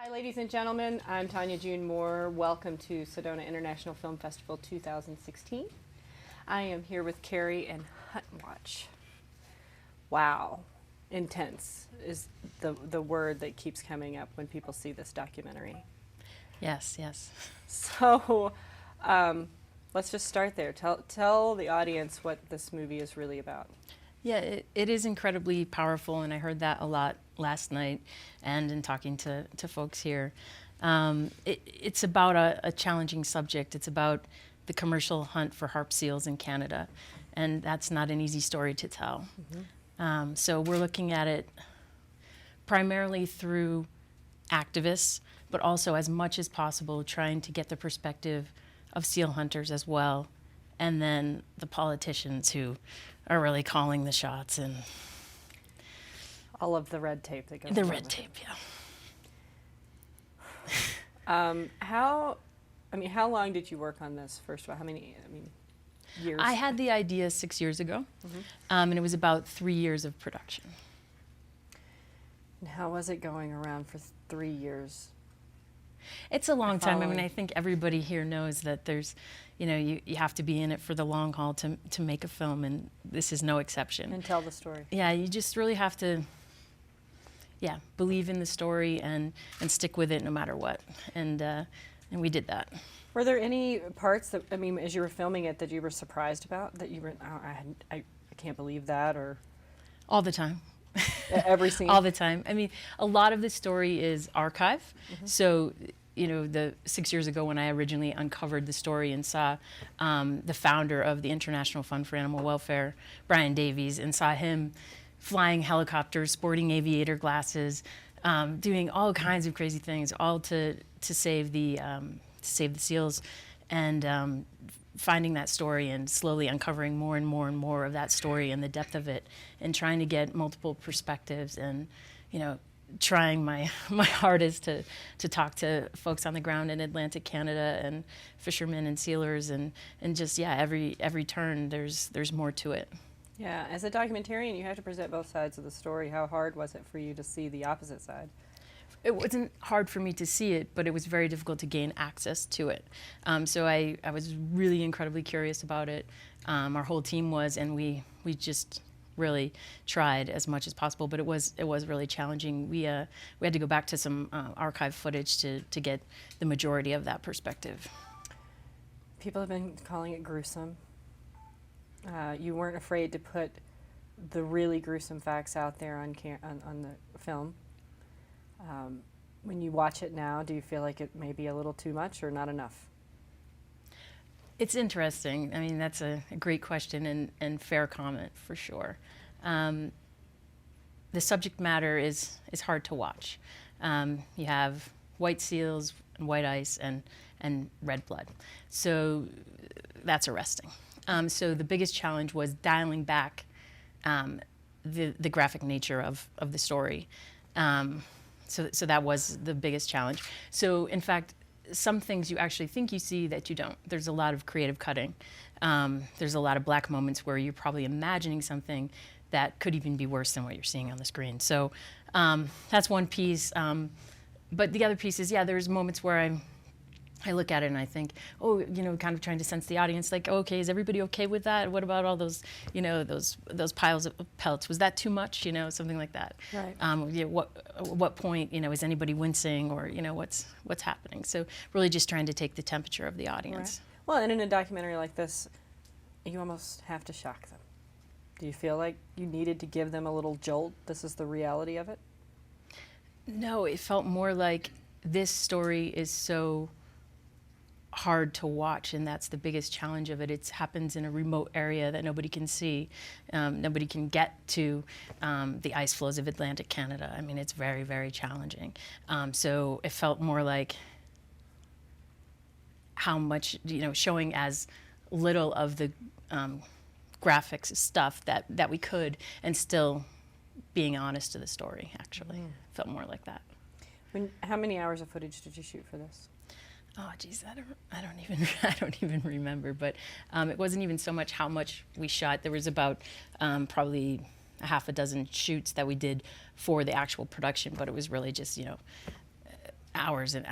Hi, ladies and gentlemen. I'm Tanya June Moore. Welcome to Sedona International Film Festival 2016. I am here with Carrie and Huntwatch. Wow. Intense is the word that keeps coming up when people see this documentary. Yes, yes. So let's just start there. Tell the audience what this movie is really about. Yeah, it is incredibly powerful, and I heard that a lot last night and in talking to folks here. It's about a challenging subject. It's about the commercial hunt for harp seals in Canada, and that's not an easy story to tell. Mm-hmm. So we're looking at it primarily through activists, but also as much as possible trying to get the perspective of seal hunters as well, and then the politicians who are really calling the shots and all of the red tape that goes the red tape, yeah. How long did you work on this? First of all, how many years? I had the idea 6 years ago, and it was about 3 years of production. And how was it going around for 3 years? It's a long time. I mean, I think everybody here knows that there's, you have to be in it for the long haul to make a film, and this is no exception. And tell the story. Yeah, you just really have to, believe in the story and stick with it no matter what. And we did that. Were there any parts that, as you were filming it, that you were surprised about, that you were, I can't believe that, or? All the time. Every scene? All the time. I mean, a lot of the story is archive. So, the 6 years ago when I originally uncovered the story and saw the founder of the International Fund for Animal Welfare, Brian Davies, and saw him flying helicopters, sporting aviator glasses, doing all kinds of crazy things, all to save the seals, and finding that story and slowly uncovering more and more and more of that story and the depth of it, and trying to get multiple perspectives, and trying my hardest to talk to folks on the ground in Atlantic Canada and fishermen and sealers, and just every turn there's more to it. Yeah, as a documentarian, you have to present both sides of the story. How hard was it for you to see the opposite side? It wasn't hard for me to see it, but it was very difficult to gain access to it. So I was really incredibly curious about it. Our whole team was, and we just really tried as much as possible, but it was really challenging. We had to go back to some archive footage to get the majority of that perspective. People have been calling it gruesome. You weren't afraid to put the really gruesome facts out there on the film. When you watch it now, do you feel like it may be a little too much or not enough? It's interesting. I mean, that's a great question and fair comment for sure. The subject matter is hard to watch. You have white seals and white ice and red blood. So that's arresting. So the biggest challenge was dialing back the graphic nature of the story. So that was the biggest challenge. So in fact, some things you actually think you see that you don't. There's a lot of creative cutting. There's a lot of black moments where you're probably imagining something that could even be worse than what you're seeing on the screen. So that's one piece. But the other piece is, there's moments where I look at it and I think, kind of trying to sense the audience, like, okay, is everybody okay with that? What about all those, those piles of pellets? Was that too much? Something like that. Right. What point, is anybody wincing, or what's happening? So really just trying to take the temperature of the audience. Right. Well, and in a documentary like this, you almost have to shock them. Do you feel like you needed to give them a little jolt? This is the reality of it? No, it felt more like this story is so hard to watch, and that's the biggest challenge of it. It happens in a remote area that nobody can see. Nobody can get to the ice floes of Atlantic Canada. I mean, it's very, very challenging. So it felt more like how much, showing as little of the graphics stuff that we could, and still being honest to the story, actually. Felt more like that. How many hours of footage did you shoot for this? Oh, geez, I don't even remember. But it wasn't even so much how much we shot. There was about probably a half a dozen shoots that we did for the actual production, but it was really just hours and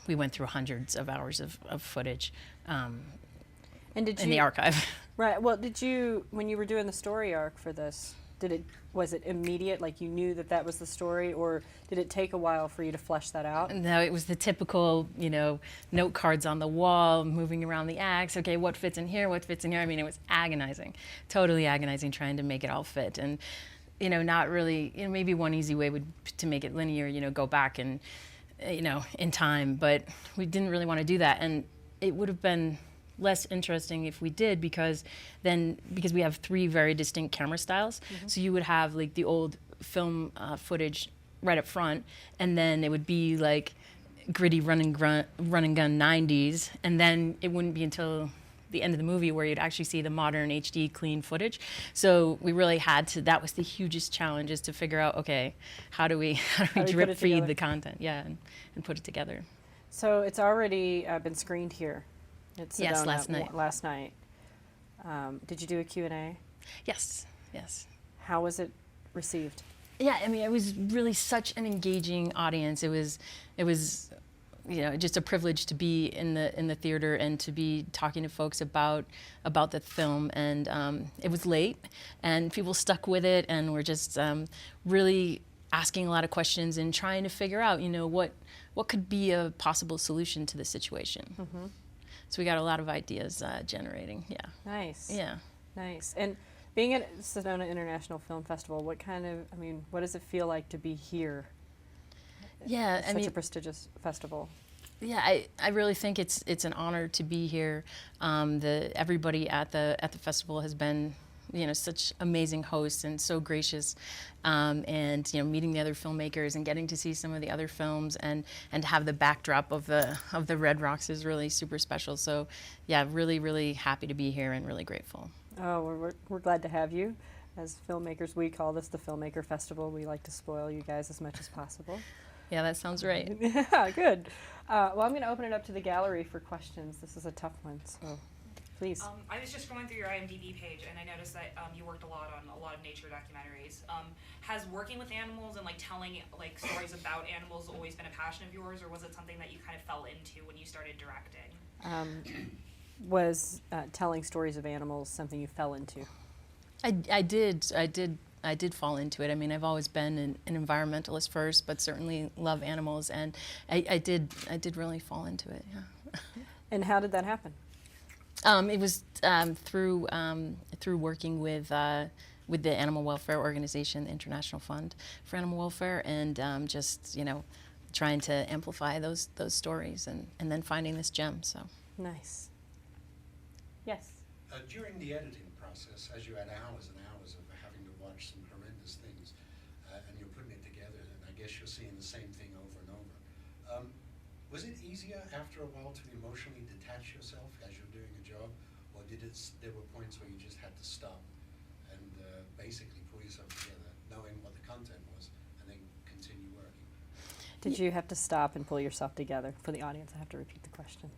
we went through hundreds of hours of footage And did in the archive. Right. Well, did you, when you were doing the story arc for this, was it immediate, like you knew that was the story, or did it take a while for you to flesh that out? No, it was the typical, note cards on the wall, moving around the acts. Okay, what fits in here? What fits in here? I mean, it was agonizing, totally agonizing, trying to make it all fit. And, not really, maybe one easy way to make it linear, go back and, in time. But we didn't really want to do that. And it would have been less interesting if we did, because we have 3 very distinct camera styles. Mm-hmm. So you would have like the old film footage right up front, and then it would be like gritty run and gun 90s, and then it wouldn't be until the end of the movie where you'd actually see the modern HD clean footage. So we really had to, that was the hugest challenge, is to figure out, okay, how do we drip feed the content, and put it together. So it's already been screened here. Yes, last night. Did you do a Q&A? Yes. How was it received? Yeah, I mean, it was really such an engaging audience. It was just a privilege to be in the theater and to be talking to folks about the film. And it was late, and people stuck with it, and were just really asking a lot of questions and trying to figure out, what could be a possible solution to the situation. Mm-hmm. So we got a lot of ideas generating. Yeah. Nice. Yeah. Nice. And being at Sedona International Film Festival, what does it feel like to be here? Yeah, such a prestigious festival. Yeah, I really think it's an honor to be here. Everybody at the festival has been, such amazing hosts and so gracious, and meeting the other filmmakers and getting to see some of the other films and to have the backdrop of the Red Rocks is really super special. So yeah, really, really happy to be here and really grateful. Oh, we're glad to have you. As filmmakers, we call this the Filmmaker Festival. We like to spoil you guys as much as possible. Yeah, that sounds right. Yeah, good. Well, I'm going to open it up to the gallery for questions. This is a tough one, so please. I was just going through your IMDb page, and I noticed that you worked a lot on a lot of nature documentaries. Has working with animals and telling stories about animals always been a passion of yours, or was it something that you kind of fell into when you started directing? Was telling stories of animals something you fell into? I did fall into it. I mean, I've always been an environmentalist first, but certainly love animals, and I did really fall into it. Yeah. And how did that happen? It was through working with the animal welfare organization, the International Fund for Animal Welfare, and just trying to amplify those stories, and then finding this gem. So nice. Yes. During the editing process, as you had hours and hours of having to watch some horrendous things, and you're putting it together, and I guess you're seeing the same thing over and over. Was it easier after a while to emotionally detach yourself as you're doing a job, or there were points where you just had to stop and basically pull yourself together, knowing what the content was, and then continue working? Did you have to stop and pull yourself together? For the audience, I have to repeat the question.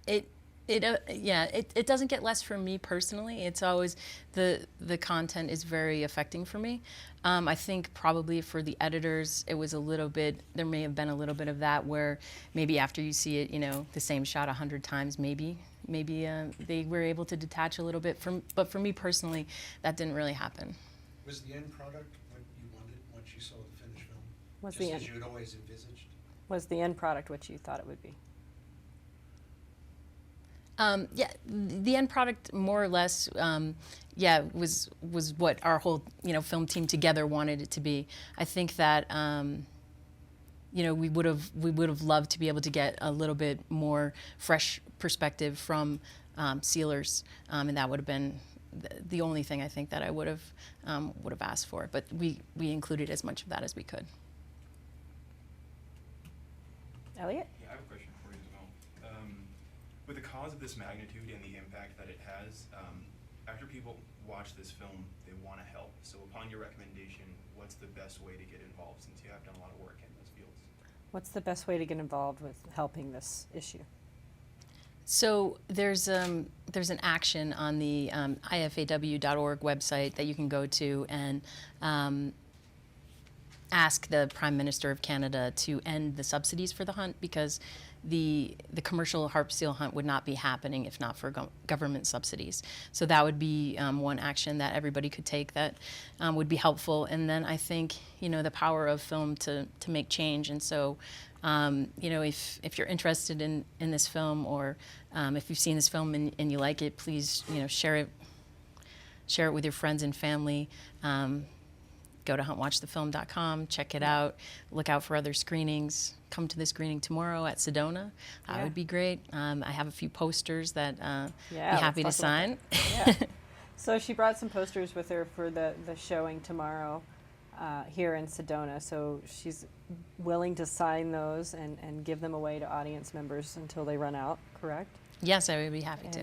It doesn't get less for me personally. It's always the content is very affecting for me. I think probably for the editors, it was a little bit, there may have been a little bit of that where maybe after you see it, the same shot 100 times, maybe they were able to detach a little bit. But for me personally, that didn't really happen. Was the end product what you wanted once you saw the finished film? As you had always envisaged? Was the end product what you thought it would be? The end product, more or less, was what our whole film team together wanted it to be. I think that we would have loved to be able to get a little bit more fresh perspective from sealers, and that would have been the only thing I think that I would have asked for. But we included as much of that as we could. Elliot? Yeah, I have a question for you as well. With the cause of this magnitude and the impact that it has, after people watch this film, they want to help. So upon your recommendation, what's the best way to get involved, since you have done a lot of work in those fields? What's the best way to get involved with helping this issue? So there's an action on the ifaw.org website that you can go to, and ask the Prime Minister of Canada to end the subsidies for the hunt, because the commercial harp seal hunt would not be happening if not for government subsidies. So that would be one action that everybody could take that would be helpful. And then I think, the power of film to make change. And so, if you're interested in this film, or if you've seen this film and you like it, please, share it with your friends and family. Go to huntwatchthefilm.com, check it out, look out for other screenings. Come to the screening tomorrow at Sedona. That would be great. I have a few posters that be happy to sign. Yeah. So she brought some posters with her for the showing tomorrow here in Sedona. So she's willing to sign those and give them away to audience members until they run out, correct? Yes, I would be happy to.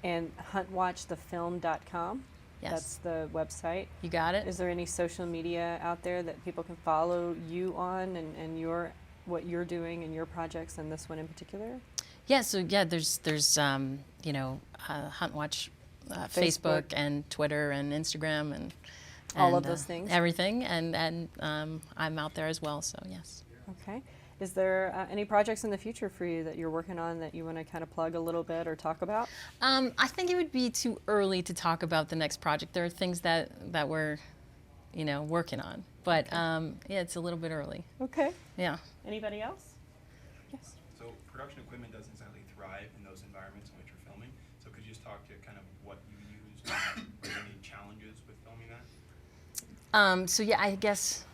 And huntwatchthefilm.com. Yes. That's the website. You got it. Is there any social media out there that people can follow you on and what you're doing and your projects, and this one in particular? Yeah, so there's Huntwatch Facebook and Twitter and Instagram and all of those things. Everything, and I'm out there as well. So yes. Okay. Is there any projects in the future for you that you're working on that you want to kind of plug a little bit or talk about? I think it would be too early to talk about the next project. There are things that we're, working on, but it's a little bit early. Okay. Yeah. Anybody else? Yes. So production equipment doesn't exactly thrive in those environments in which you're filming. So could you just talk to kind of what you used? Were there any challenges with filming that? So yeah, I guess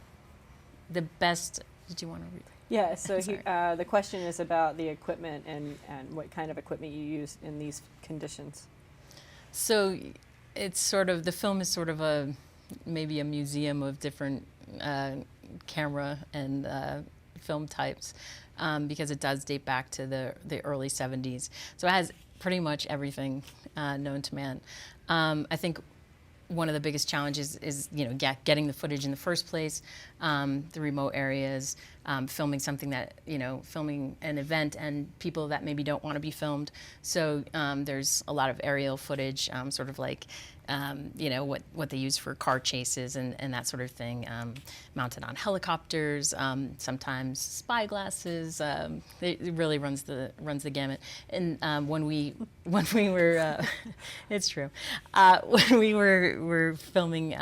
the best. Did you want to read? Yeah, so the question is about the equipment and what kind of equipment you use in these conditions. So it's sort of, the film is sort of maybe a museum of different camera and film types, because it does date back to the early 70s. So it has pretty much everything known to man. I think one of the biggest challenges is, getting the footage in the first place, the remote areas, filming something that, filming an event and people that maybe don't want to be filmed. So there's a lot of aerial footage, sort of like, what they use for car chases and that sort of thing, mounted on helicopters, sometimes spy glasses. It really runs the gamut. And when we were, it's true, when we were filming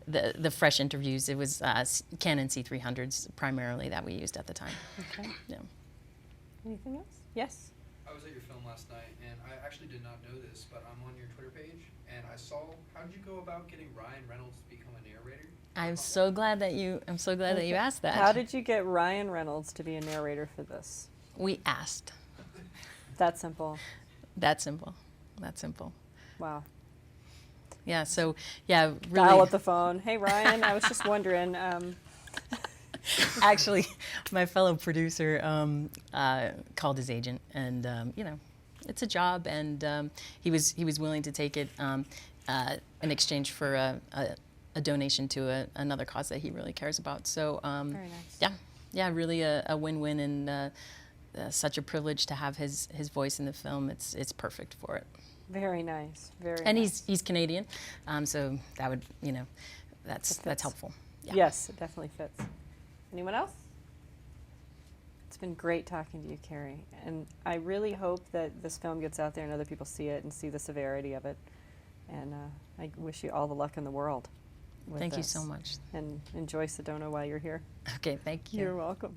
the fresh interviews, it was Canon C300s primarily that we used at the time. Okay. Yeah. Anything else? Yes. I was at your film last night, and I actually did not know this, but I'm on your Twitter page, and I saw, how did you go about getting Ryan Reynolds to become a narrator? I'm so glad that you asked that. How did you get Ryan Reynolds to be a narrator for this? We asked. That simple. That simple. That simple. Wow. Yeah, so, yeah, really. Dial up the phone. Hey, Ryan, I was just wondering. Actually, my fellow producer called his agent, and, it's a job, and he was willing to take it in exchange for a donation to another cause that he really cares about. So, Very nice. Yeah, really a win-win, and such a privilege to have his voice in the film. It's perfect for it. Very nice. Very And nice. he's Canadian, so that would, that's helpful. Yeah. Yes, it definitely fits. Anyone else? It's been great talking to you, Carrie. And I really hope that this film gets out there and other people see it and see the severity of it. And I wish you all the luck in the world with Thank you this. so much. And enjoy Sedona while you're here. Okay, thank you. You're welcome.